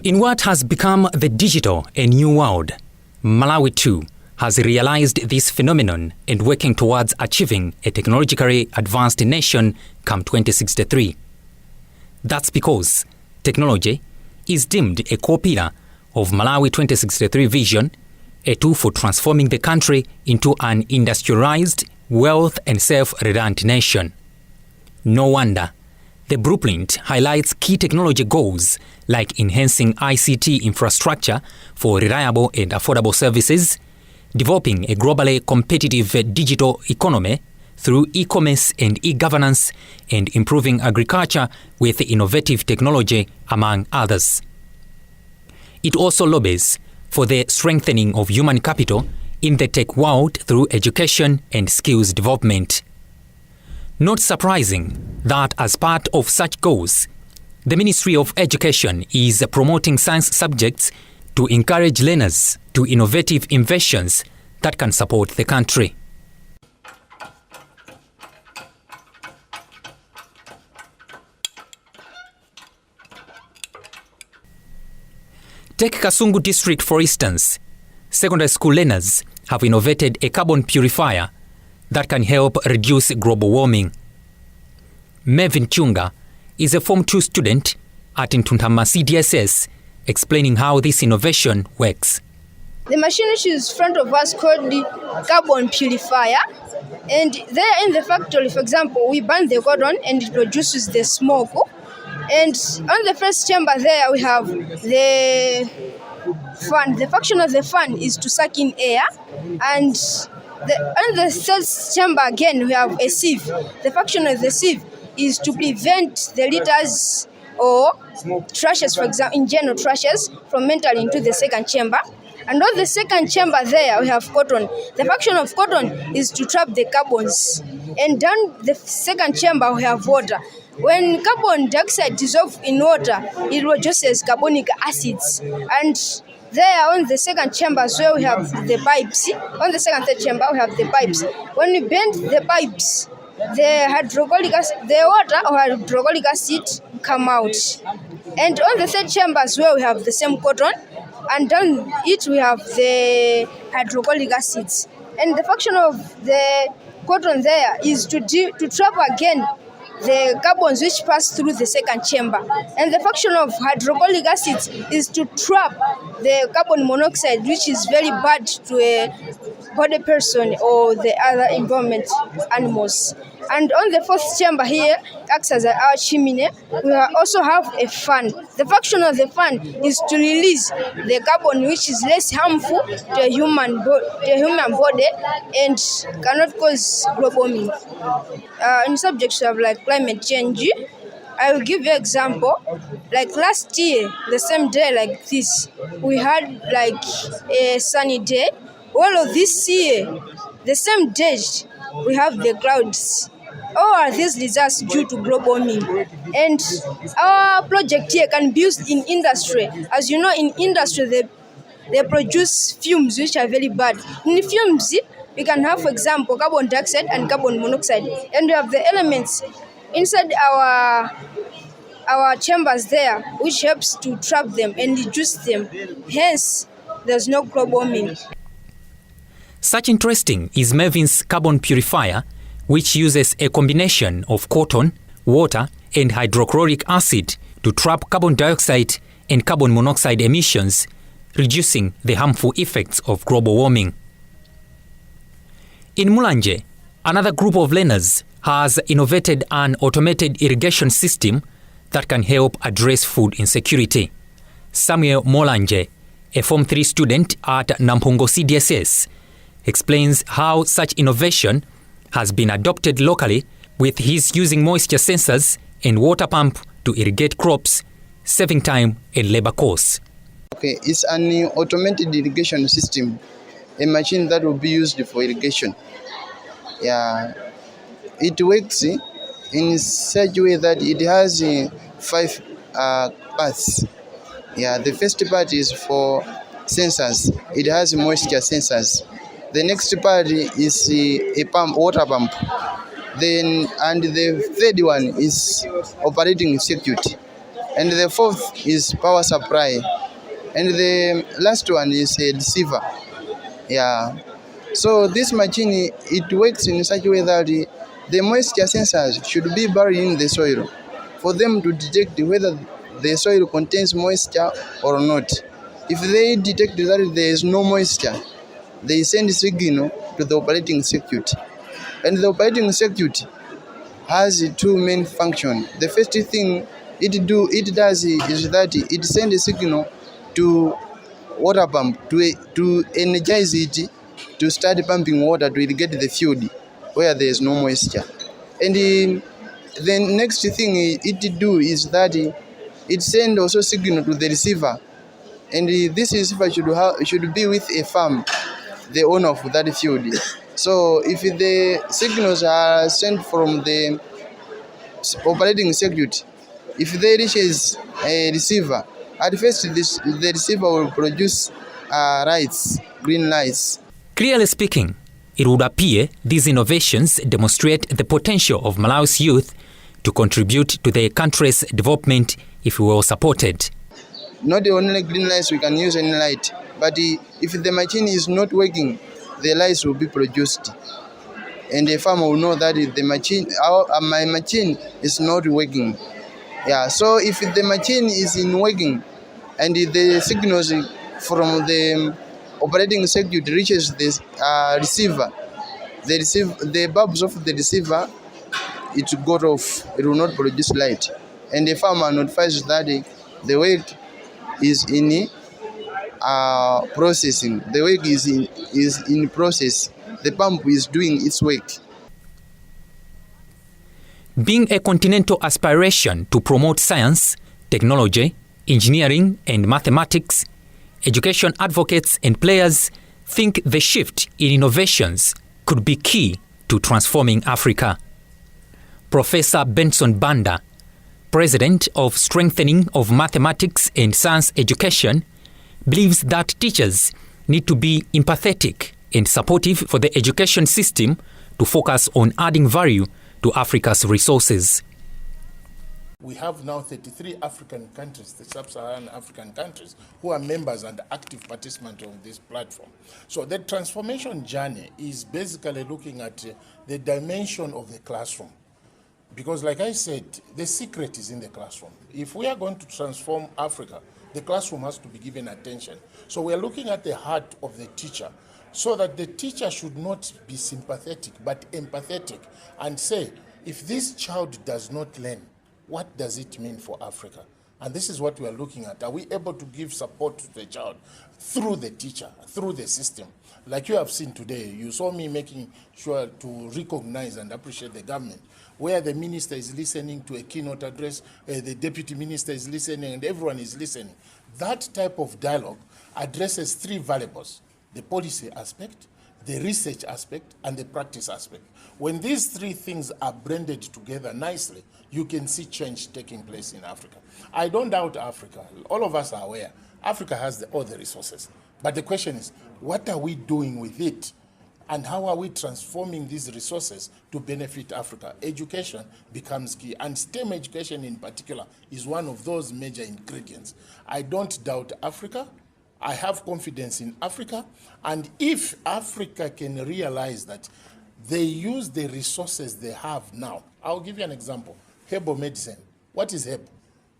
In what has become the digital and new world, Malawi too has realized this phenomenon and working towards achieving a technologically advanced nation come 2063. That's because technology is deemed a core pillar of Malawi 2063 vision, a tool for transforming the country into an industrialized, wealth and self-reliant nation. No wonder the blueprint highlights key technology goals like enhancing ICT infrastructure for reliable and affordable services, developing a globally competitive digital economy through e-commerce and e-governance, and improving agriculture with innovative technology, among others. It also lobbies for the strengthening of human capital in the tech world through education and skills development. Not surprising that as part of such goals, the Ministry of Education is promoting science subjects to encourage learners to innovative inventions that can support the country. Take Kasungu district for instance. Secondary school learners have innovated a carbon purifier that can help reduce global warming. Mervin Chunga is a Form 2 student at Ntuntama CDSS, explaining how this innovation works. The machine which is in front of us called the carbon purifier, and there in the factory, for example, we burn the carbon and it produces the smoke. And on the first chamber there we have the fan. The function of the fan is to suck in air, and on the third chamber again we have a sieve. The function of the sieve is to prevent the litters or trashes, for example, in general trashes, from entering into the second chamber. And on the second chamber there we have cotton. The function of cotton is to trap the carbons. And down the second chamber we have water. When carbon dioxide dissolves in water, it produces carbonic acids. And there on the second chamber as well we have the pipes. On the second third chamber we have the pipes. When we bend the pipes, the water or hydrochloric acid come out. And on the third chamber as well we have the same cotton, and down it we have the hydrochloric acids. And the function of the cotton there is to trap again the carbons which pass through the second chamber. And the function of hydrochloric acids is to trap the carbon monoxide, which is very bad to a body person or the other environment animals. And on the fourth chamber here acts as our chimney. We also have a fan. The function of the fan is to release the carbon which is less harmful to the human body and cannot cause global warming. In subjects of like climate change, I will give you an example. Like last year, the same day like this, we had like a sunny day. All of this year, the same day, we have the clouds. All are these results due to global warming. And our project here can be used in industry. As you know, in industry, they produce fumes which are very bad. In the fumes, we can have, for example, carbon dioxide and carbon monoxide. And we have the elements inside our chambers there, which helps to trap them and reduce them. Hence, there's no global warming. Such interesting is Mervin's carbon purifier, which uses a combination of cotton, water, and hydrochloric acid to trap carbon dioxide and carbon monoxide emissions, reducing the harmful effects of global warming. In Mulanje, another group of learners has innovated an automated irrigation system that can help address food insecurity. Samuel Molanje, a Form 3 student at Nampungo CDSS, explains how such innovation has been adopted locally, with his using moisture sensors and water pump to irrigate crops, saving time and labor costs. Okay, it's an automated irrigation system, a machine that will be used for irrigation. Yeah, it works in such a way that it has 5 parts. Yeah, the first part is for sensors. It has moisture sensors. The next part is a pump, water pump. Then, and the third one is operating circuit. And the fourth is power supply. And the last one is a receiver. Yeah. So this machine, it works in such a way that the moisture sensors should be buried in the soil for them to detect whether the soil contains moisture or not. If they detect that there is no moisture, they send a signal to the operating circuit. And the operating circuit has two main functions. The first thing it does is that it sends a signal to water pump to energize it to start pumping water to irrigate the field where there is no moisture. And the next thing it do is that it send also signal to the receiver, and this receiver should be with a farm, the owner of that field. So if the signals are sent from the operating circuit, if they reaches a receiver, at first the receiver will produce lights, green lights. Clearly speaking, it would appear these innovations demonstrate the potential of Malawi's youth to contribute to the country's development if we were supported. Not only green lights, we can use any light, but if the machine is not working, the lights will be produced. And the farmer will know that my machine is not working. Yeah, so if the machine is in working and the signals from the operating circuit reaches the receiver, the bulbs of the receiver, it got off, it will not produce light. And the farmer notifies that the work is in processing. The work is in process. The pump is doing its work. Being a continental aspiration to promote science, technology, engineering and mathematics, education advocates and players think the shift in innovations could be key to transforming Africa. Professor Benson Banda, President of Strengthening of Mathematics and Science Education, believes that teachers need to be empathetic and supportive for the education system to focus on adding value to Africa's resources. We have now 33 African countries, the sub-Saharan African countries, who are members and active participants of this platform. So the transformation journey is basically looking at the dimension of the classroom. Because like I said, the secret is in the classroom. If we are going to transform Africa, the classroom has to be given attention. So we are looking at the heart of the teacher, so that the teacher should not be sympathetic, but empathetic, and say, if this child does not learn, what does it mean for Africa? And this is what we are looking at. Are we able to give support to the child through the teacher, through the system? Like you have seen today, you saw me making sure to recognize and appreciate the government, where the minister is listening to a keynote address, the deputy minister is listening, and everyone is listening. That type of dialogue addresses three variables: the policy aspect, the research aspect, and the practice aspect. When these three things are blended together nicely, you can see change taking place in Africa. I don't doubt Africa. All of us are aware. Africa has all the resources. But the question is, what are we doing with it? And how are we transforming these resources to benefit Africa? Education becomes key, and STEM education in particular is one of those major ingredients. I don't doubt Africa. I have confidence in Africa. And if Africa can realize that they use the resources they have now, I'll give you an example. Herbal medicine. What is herb?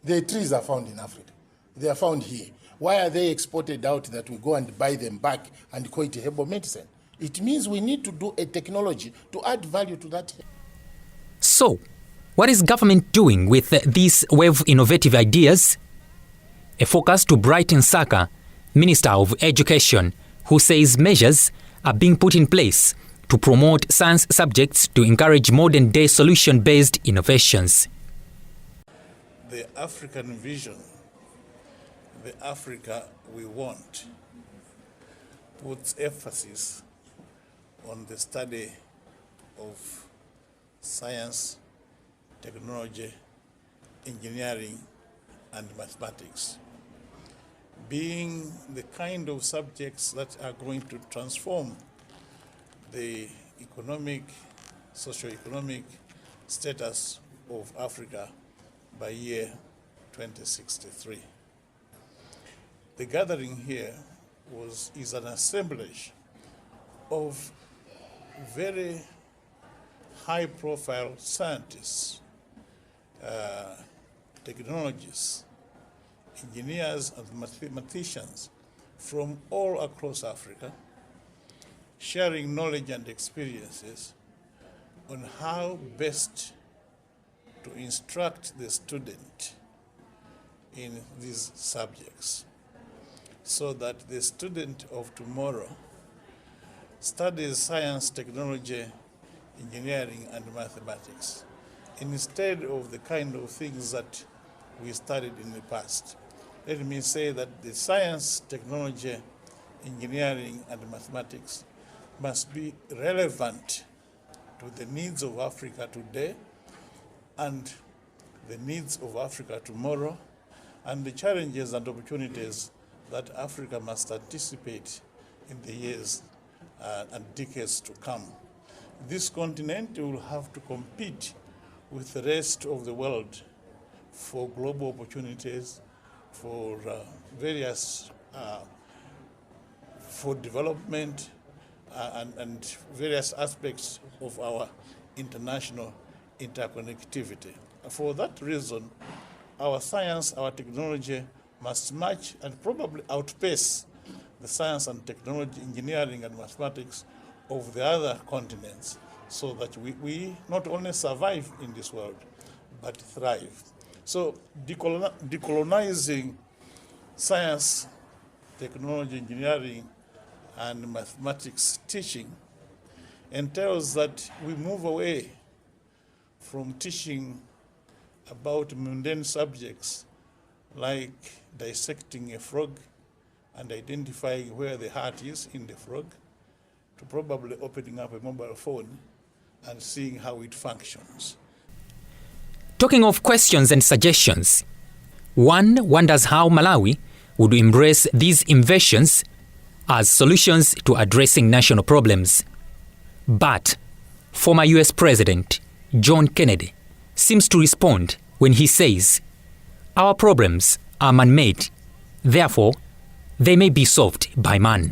The trees are found in Africa. They are found here. Why are they exported out that we go and buy them back and call it herbal medicine? It means we need to do a technology to add value to that. So, what is government doing with these wave innovative ideas? A focus to Brighton Saka, Minister of Education, who says measures are being put in place to promote science subjects to encourage modern-day solution-based innovations. The African vision, the Africa we want, puts emphasis on the study of science, technology, engineering, and mathematics, being the kind of subjects that are going to transform the economic, socio-economic status of Africa by year 2063. The gathering here is an assemblage of very high-profile scientists, technologists, engineers and mathematicians from all across Africa, sharing knowledge and experiences on how best to instruct the student in these subjects, so that the student of tomorrow studies science, technology, engineering, and mathematics, instead of the kind of things that we studied in the past. Let me say that the science, technology, engineering, and mathematics must be relevant to the needs of Africa today and the needs of Africa tomorrow, and the challenges and opportunities that Africa must anticipate in the years and decades to come. This continent will have to compete with the rest of the world for global opportunities, for for development and various aspects of our international interconnectivity. For that reason, our science, our technology must match and probably outpace the science and technology, engineering and mathematics of the other continents, so that we not only survive in this world, but thrive. So decolonizing science, technology, engineering, and mathematics teaching entails that we move away from teaching about mundane subjects like dissecting a frog and identifying where the heart is in the frog, to probably opening up a mobile phone and seeing how it functions. Talking of questions and suggestions, one wonders how Malawi would embrace these inventions as solutions to addressing national problems. But former US President John Kennedy seems to respond when he says, "Our problems are man-made, therefore they may be solved by man."